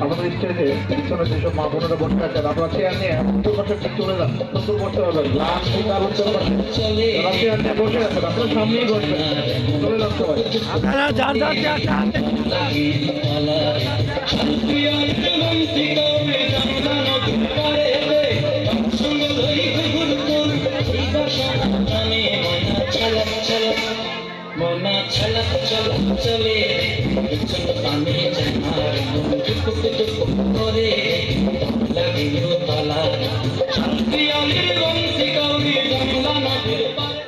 আমাদের স্টেজে পিছনে যেসব মা বোনেরা বসে আছেন আপনারা চেয়ার নিয়ে উত্তর পাশে চলে যান, উত্তর করতে পারবেন লাস্ট তার উত্তর পাশে যারা চেয়ার নিয়ে বসে আছেন আপনারা সামনেই বসবেন, চলে যান সবাই। আপনারা যার যার চেয়ারটা মনা ছলক ছলক চলে চল পানে জানার মন টুক টুক করে লাগিও তালা শান্তি আলির বংশী গৌরী গঙ্গা নদীর পারে